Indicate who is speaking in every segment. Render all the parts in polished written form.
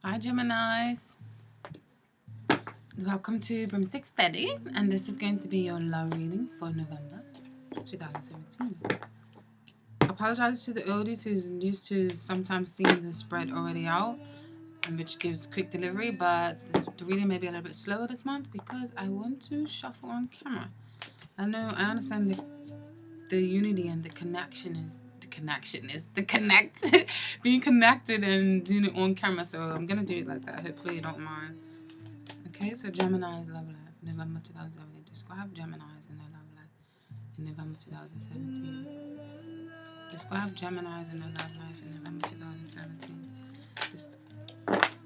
Speaker 1: Hi Geminis, welcome to BroomstickFairy, and this is going to be your love reading for November 2017. Apologize to the oldies who's used to sometimes seeing the spread already out, and which gives quick delivery, but the reading may be a little bit slower this month because I want to shuffle on camera. I understand the unity and the connection is being connected and doing it on camera, so I'm gonna do it like that. Hopefully you don't mind. Okay, so Gemini's love life, November 2017. Describe Gemini's in their love life in November 2017. Describe Gemini's in their love life in November 2017.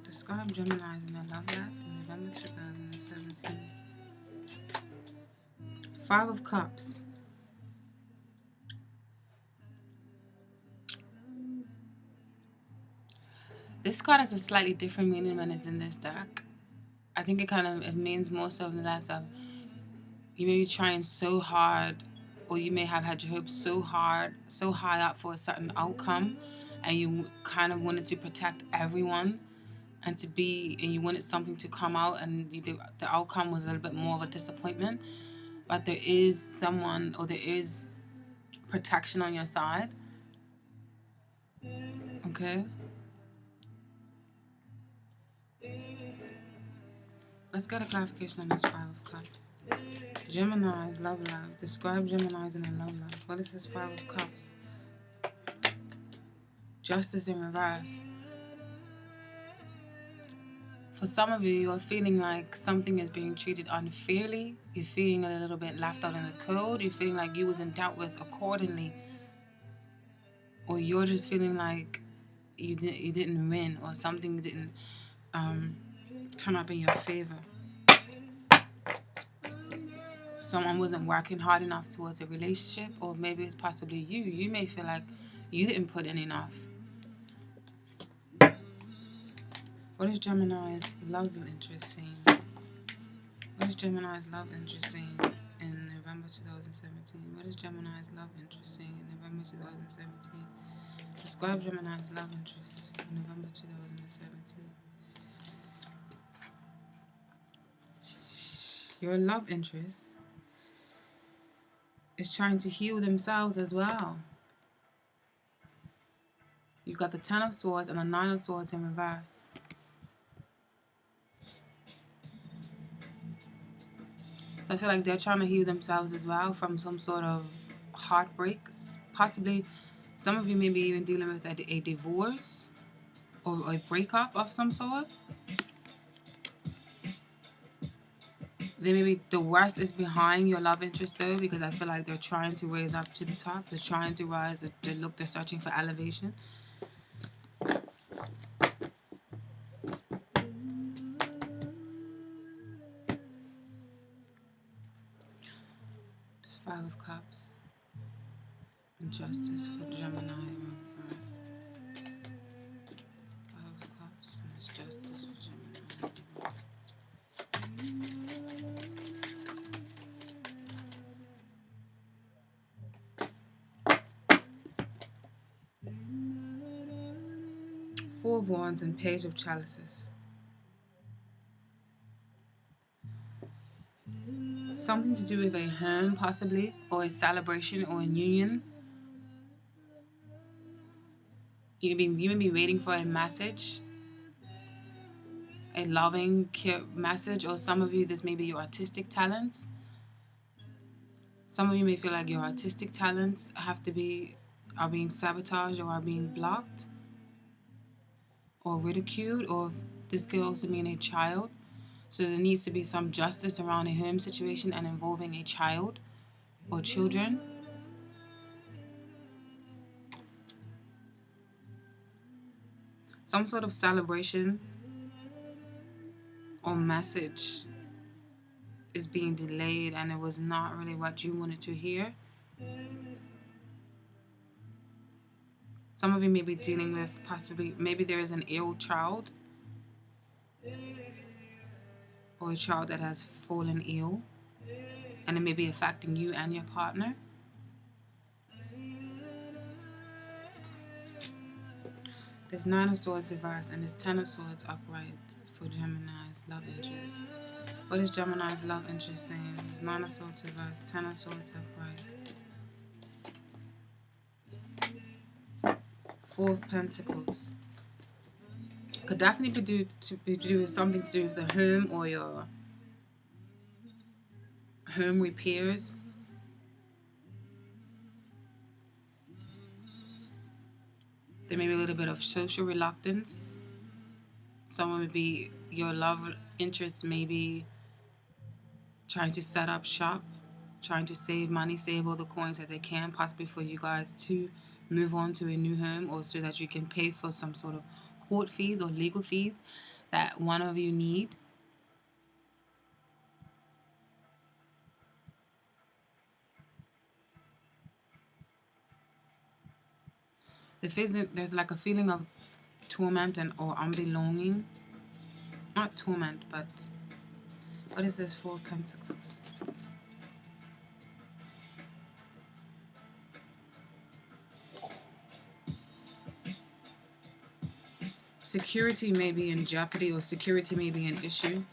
Speaker 1: Describe Gemini's in their love life in November 2017. Five of Cups. This card has a slightly different meaning when it's in this deck. I think it means more so in the less of you may be trying so hard, or you may have had your hopes so high up for a certain outcome, and you kind of wanted to protect everyone and you wanted something to come out, and the outcome was a little bit more of a disappointment. But there is someone, or there is protection on your side. Okay. Let's get a clarification on this Five of Cups. Gemini's love life. Describe Gemini's in their love life. What is this Five of Cups? Justice in reverse. For some of you, you're feeling like something is being treated unfairly. You're feeling a little bit left out in the cold. You're feeling like you wasn't dealt with accordingly. Or you're just feeling like you didn't win, or something didn't turn up in your favor. Someone wasn't working hard enough towards a relationship, or maybe it's possibly you. You may feel like you didn't put in enough. What is Gemini's love interest scene? What is Gemini's love interest scene in November 2017? What is Gemini's love interest scene in November 2017? Describe Gemini's love interest in November 2017. Your love interest is trying to heal themselves as well. You've got the Ten of Swords and the Nine of Swords in reverse. So I feel like they're trying to heal themselves as well from some sort of heartbreak. Possibly some of you may be even dealing with a divorce or a breakup of some sort. They maybe the worst is behind your love interest though, because I feel like they're trying to raise up to the top. They're trying to rise. They're searching for elevation. Just Five of Cups. And Justice for Gemini in reverse. Five of Cups and it's Justice for Gemini. Four of Wands and Page of Chalices. Something to do with a home, possibly, or a celebration or a union. You may be waiting for a message, a loving message, or some of you, this may be your artistic talents. Some of you may feel like your artistic talents are being sabotaged or are being blocked or ridiculed, or this could also mean a child. So there needs to be some justice around a home situation and involving a child or children. Some sort of celebration or message is being delayed and it was not really what you wanted to hear. Some of you may be dealing with maybe there is an ill child or a child that has fallen ill, and it may be affecting you and your partner. There's Nine of Swords reversed and there's Ten of Swords upright for Gemini's love interest. What is Gemini's love interest saying? There's Nine of Swords reversed, Ten of Swords upright, Four of Pentacles. Could definitely be do with something to do with the home or your home repairs. There may be a little bit of social reluctance. Someone would be, your love interest may be trying to set up shop, trying to save money, save all the coins that they can, possibly for you guys to move on to a new home, or so that you can pay for some sort of court fees or legal fees that one of you need. There's like a feeling of torment and or unbelonging. Not torment, but what is this Four of Pentacles? Security may be in jeopardy, or security may be an issue.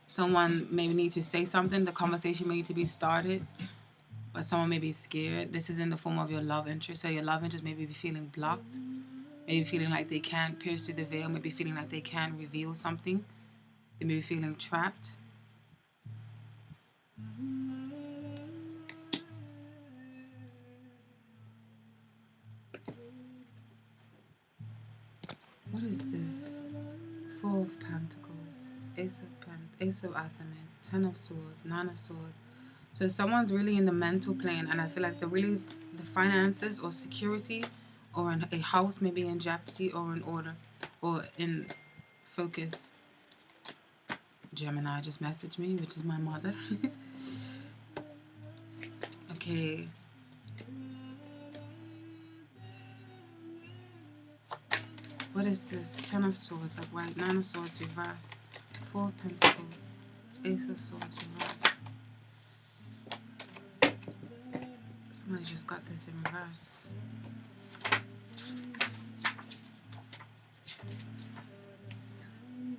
Speaker 1: Someone may need to say something. The conversation may need to be started, but someone may be scared. This is in the form of your love interest. So your love interest may be feeling blocked, maybe feeling like they can't pierce through the veil, maybe feeling like they can't reveal something. They may be feeling trapped. What is this? Four of Pentacles, Ace of Athens, Ten of Swords, Nine of Swords. So someone's really in the mental plane, and I feel like the finances or security or a house may be in jeopardy or in order or in focus. Gemini just messaged me, which is my mother. Okay. What is this? Ten of Swords upright, Nine of Swords reversed, Four of Pentacles, Ace of Swords reversed. Somebody just got this in reverse.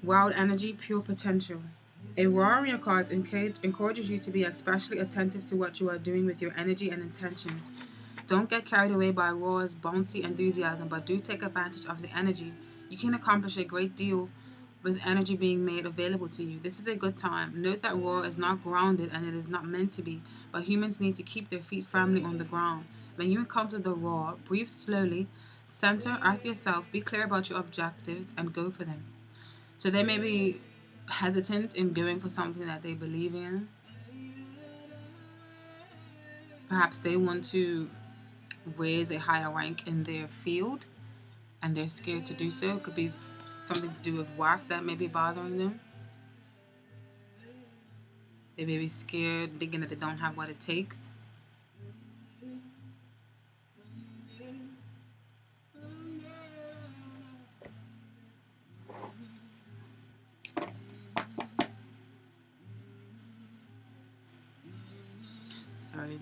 Speaker 1: Wild energy, pure potential. A warrior card encourages you to be especially attentive to what you are doing with your energy and intentions. Don't get carried away by Ra's bouncy enthusiasm, but do take advantage of the energy. You can accomplish a great deal with energy being made available to you. This is a good time. Note that Ra is not grounded and it is not meant to be, but humans need to keep their feet firmly on the ground. When you encounter the Ra, breathe slowly, center at yourself, be clear about your objectives, and go for them. So they may be hesitant in going for something that they believe in. Perhaps they want to raise a higher rank in their field and they're scared to do so. It could be something to do with work that may be bothering them. They may be scared, thinking that they don't have what it takes. Sorry.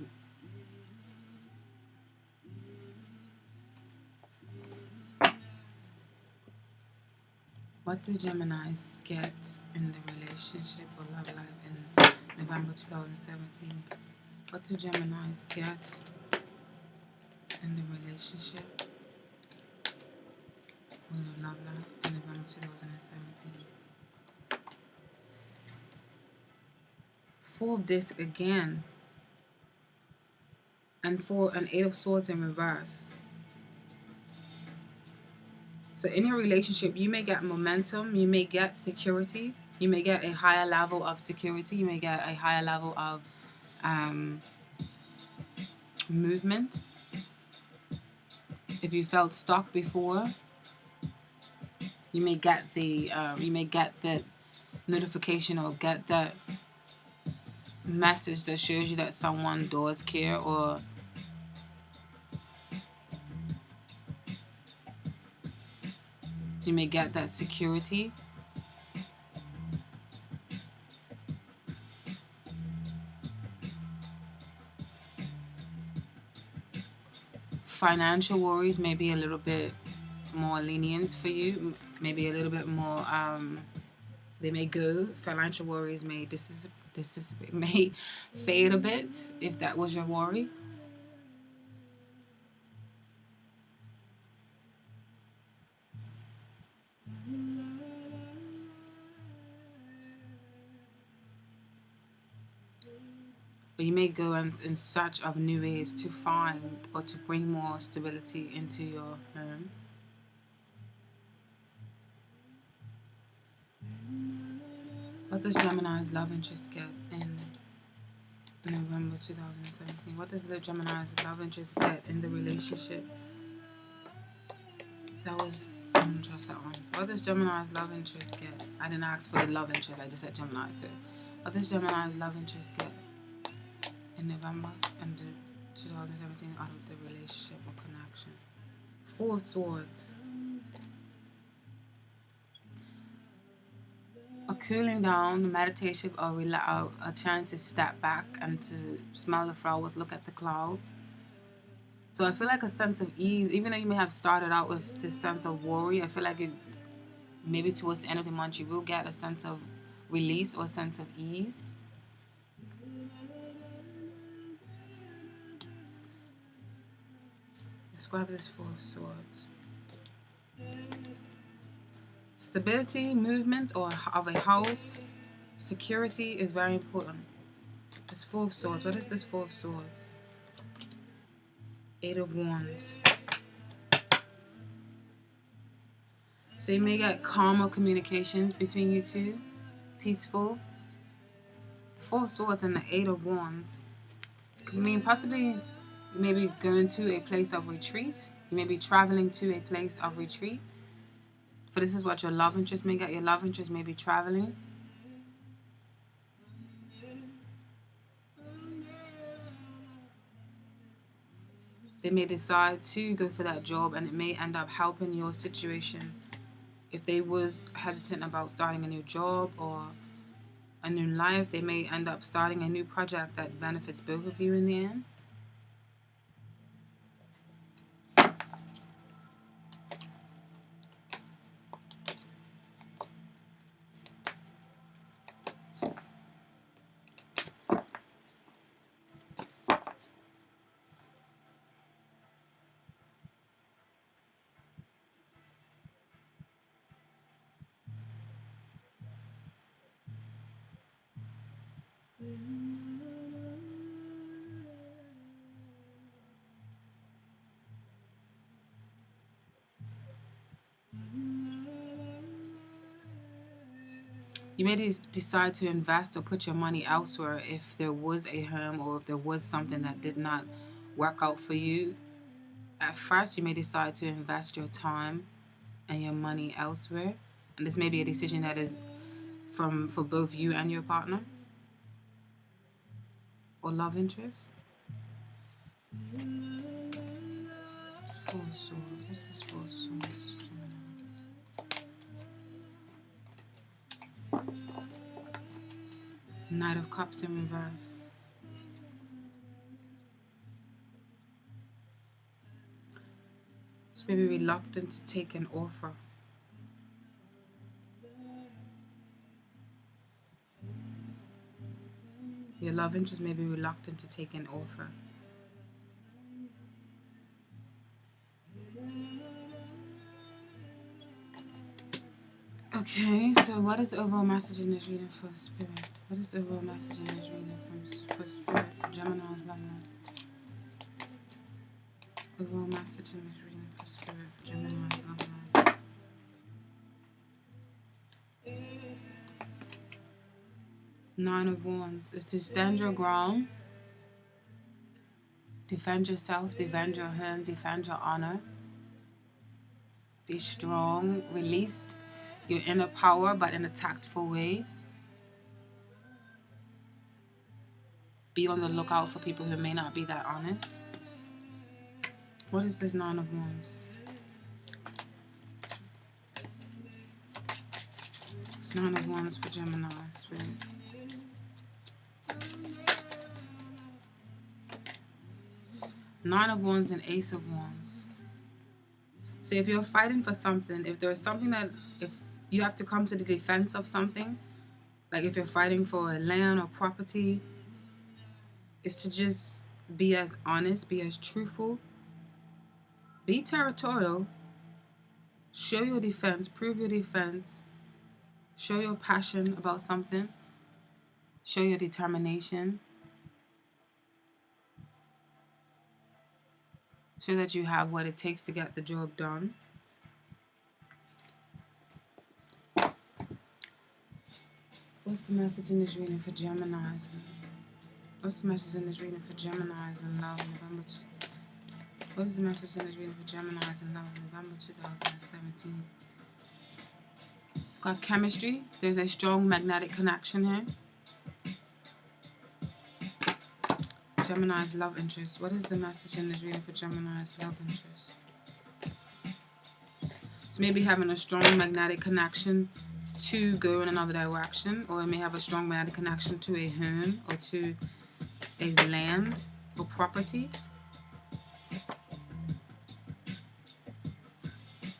Speaker 1: What do Geminis get in the relationship or love life in November 2017? What do Geminis get in the relationship or the love life in November 2017? Four of Discs again. And an Eight of Swords in reverse. So in your relationship, you may get momentum, you may get security, you may get a higher level of security, you may get a higher level of movement. If you felt stuck before, you may get the notification or get that message that shows you that someone does care, or you may get that security. financial worries may be a little bit more lenient for you, maybe a little bit more, they may go. Financial worries may dissipate, may fade a bit if that was your worry. But you may go in search of new ways to find or to bring more stability into your home. What does Gemini's love interest get in November 2017? What does the Gemini's love interest get in the relationship? That was, I don't trust that one. What does Gemini's love interest get? I didn't ask for the love interest, I just said Gemini. So, what does Gemini's love interest get in November and 2017 out of the relationship or connection? Four of Swords. A cooling down, meditation, or a chance to step back and to smell the flowers, look at the clouds. So I feel like a sense of ease, even though you may have started out with this sense of worry, I feel like maybe towards the end of the month you will get a sense of release or a sense of ease. Describe this Four of Swords. Stability, movement, or of a house, security is very important. This Four of Swords. What is this Four of Swords? Eight of Wands. So you may get calmer communications between you two, peaceful. The Four of Swords and the Eight of Wands. I mean, possibly you may be going to a place of retreat. You may be traveling to a place of retreat. But this is what your love interest may get. Your love interest may be traveling. They may decide to go for that job and it may end up helping your situation. If they was hesitant about starting a new job or a new life, they may end up starting a new project that benefits both of you in the end. You may decide to invest or put your money elsewhere if there was a home or if there was something that did not work out for you. At first, you may decide to invest your time and your money elsewhere. And this may be a decision that is for both you and your partner or love interest. It's Four of Swords. This is Four of Swords. Knight of Cups in reverse. Just maybe reluctant to take an offer. Your love interest may be reluctant to take an offer. Okay, so what is the overall message in this reading for Spirit? What is the overall message in this reading for Spirit? Gemini's love life. Overall message in this reading for Spirit. Gemini's love life. Nine of Wands is to stand your ground, defend yourself, defend your home, defend your honor. Be strong, release your inner power, but in a tactful way. Be on the lookout for people who may not be that honest. What is this Nine of Wands? It's Nine of Wands for Gemini, Spirit. Nine of Wands and Ace of Wands. So if you're fighting for something, if there's something that, if you have to come to the defense of something, like if you're fighting for a land or property, is to just be as honest, be as truthful, be territorial, show your defense, prove your defense, show your passion about something, show your determination, show that you have what it takes to get the job done. What's the message in this reading for Geminis? What's the message in this reading for Geminis in love, November? What is the message in this reading for Geminis in love, November 2017? Got chemistry. There's a strong magnetic connection here. Gemini's love interest. What is the message in this reading for Gemini's love interest? So maybe having a strong magnetic connection to go in another direction, or it may have a strong magnetic connection to a home or to a land or property.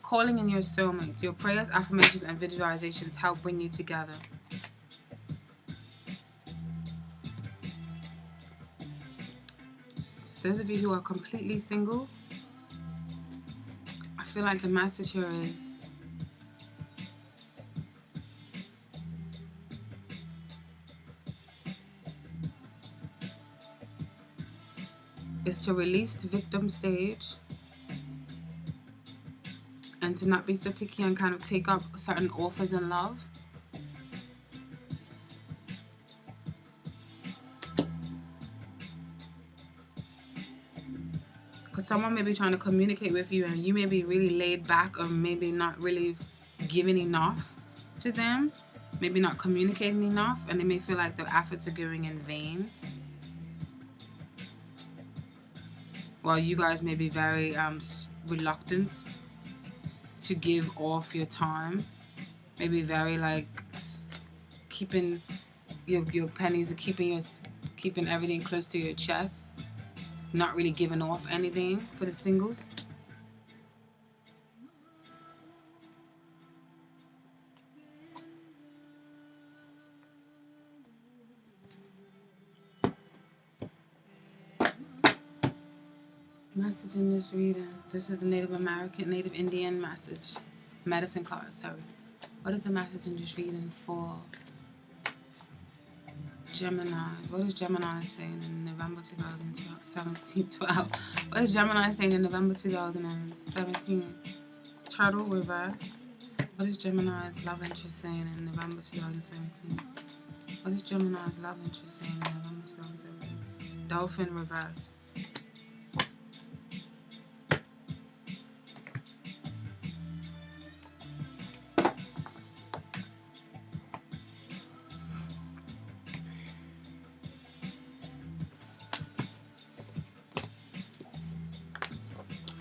Speaker 1: Calling in your soulmate. Your prayers, affirmations, and visualizations help bring you together. So those of you who are completely single, I feel like the message here is to release the victim stage and to not be so picky and kind of take up certain offers in love. Because someone may be trying to communicate with you and you may be really laid back, or maybe not really giving enough to them, maybe not communicating enough, and they may feel like their efforts are going in vain. While you guys may be very reluctant to give off your time, maybe very like keeping your pennies, or keeping everything close to your chest, not really giving off anything for the singles. Message in this reading. This is the Native American, Native Indian message. Medicine card, sorry. What is the message in this reading for Geminis? What is Gemini saying in November 2017? What is Gemini saying in November 2017? Turtle reverse. What is Gemini's love interest saying in November 2017? What is Gemini's love interest saying in November 2017? Dolphin reverse.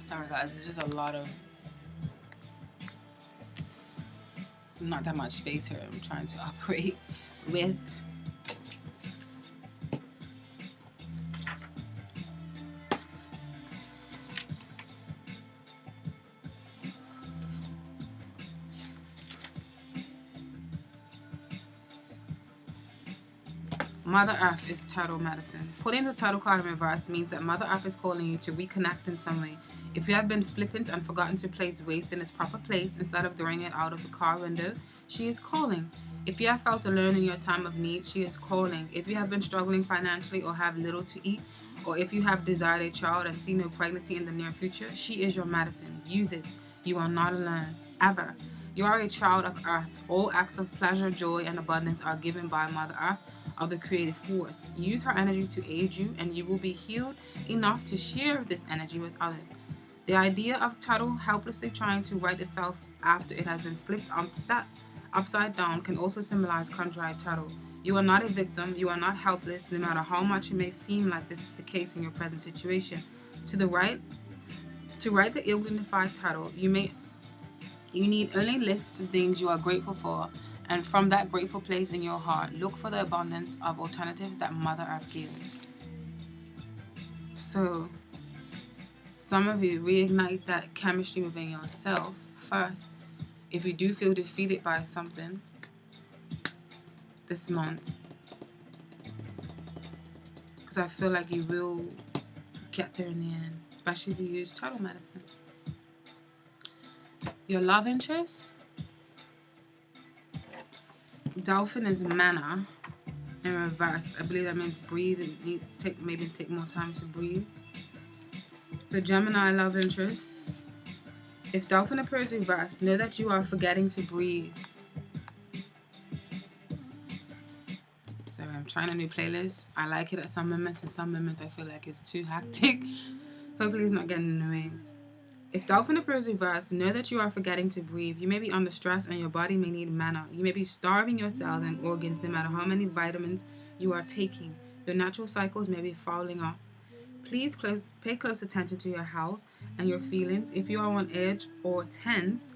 Speaker 1: Sorry guys, it's just a lot of, not that much space here I'm trying to operate with. Mother Earth is turtle medicine. Pulling the turtle card in reverse means that Mother Earth is calling you to reconnect in some way. If you have been flippant and forgotten to place waste in its proper place instead of throwing it out of the car window, she is calling. If you have felt alone in your time of need, she is calling. If you have been struggling financially or have little to eat, or if you have desired a child and see no pregnancy in the near future, she is your medicine. Use it. You are not alone, ever. You are a child of Earth. All acts of pleasure, joy, and abundance are given by Mother Earth, of the creative force. Use her energy to aid you, and you will be healed enough to share this energy with others. The idea of turtle helplessly trying to right itself after it has been flipped upside down can also symbolize contrite turtle. You are not a victim. You are not helpless, no matter how much it may seem like this is the case in your present situation. To right the ill-unified turtle, you need only list the things you are grateful for, and from that grateful place in your heart, look for the abundance of alternatives that Mother Earth gives. So, some of you, reignite that chemistry within yourself first. If you do feel defeated by something this month, because I feel like you will get there in the end, especially if you use turtle medicine. Your love interest, dolphin is mana in reverse. I believe that means breathe and need to maybe take more time to breathe. So Gemini love interest. If dolphin appears reverse, know that you are forgetting to breathe. Sorry, I'm trying a new playlist. I like it at some moments, and some moments I feel like it's too hectic. Hopefully it's not getting in the way. If dolphin appears reverse, know that you are forgetting to breathe. You may be under stress and your body may need mana. You may be starving your cells and organs no matter how many vitamins you are taking. Your natural cycles may be fouling off. Please pay close attention to your health and your feelings. If you are on edge or tense,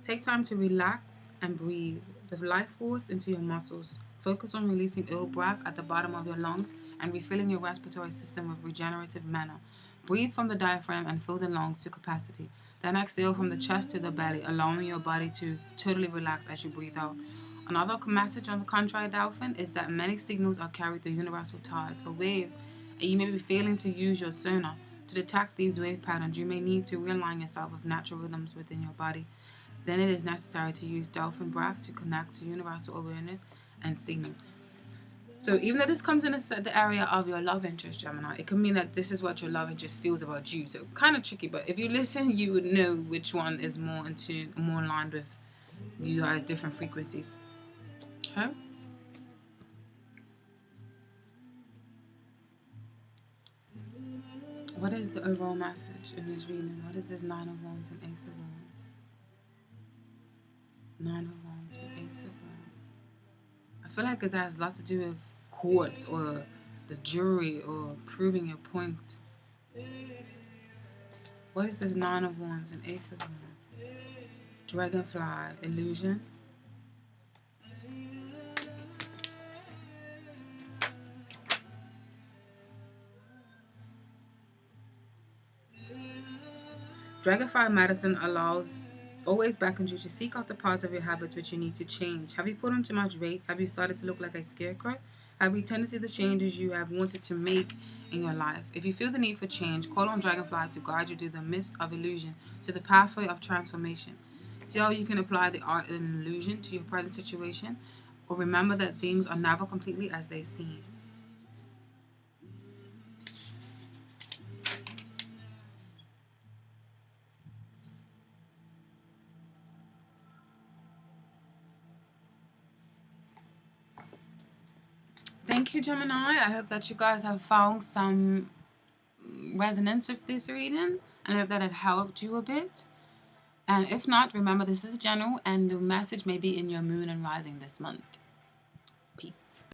Speaker 1: take time to relax and breathe the life force into your muscles. Focus on releasing ill breath at the bottom of your lungs and refilling your respiratory system with regenerative mana. Breathe from the diaphragm and fill the lungs to capacity. Then exhale from the chest to the belly, allowing your body to totally relax as you breathe out. Another message on the contrary, dolphin, is that many signals are carried through universal tides or waves, and you may be failing to use your sonar to detect these wave patterns. You may need to realign yourself with natural rhythms within your body. Then it is necessary to use dolphin breath to connect to universal awareness and signals. So even though this comes in the area of your love interest, Gemini, it could mean that this is what your love interest feels about you. So kind of tricky, but if you listen, you would know which one is more aligned with you guys' different frequencies. Okay? What is the overall message in this reading? What is this Nine of Wands and Ace of Wands? Nine of Wands and Ace of Wands. I feel like that has a lot to do with courts or the jury or proving your point. What is this Nine of Wands and Ace of Wands? Dragonfly, illusion. Dragonfly medicine always beckons you to seek out the parts of your habits which you need to change. Have you put on too much weight? Have you started to look like a scarecrow? Have you tended to the changes you have wanted to make in your life? If you feel the need for change, call on Dragonfly to guide you through the mist of illusion to the pathway of transformation. See how you can apply the art and illusion to your present situation, or remember that things are never completely as they seem. Thank you, Gemini. I hope that you guys have found some resonance with this reading, and I hope that it helped you a bit. And if not, remember this is general and the message may be in your moon and rising this month.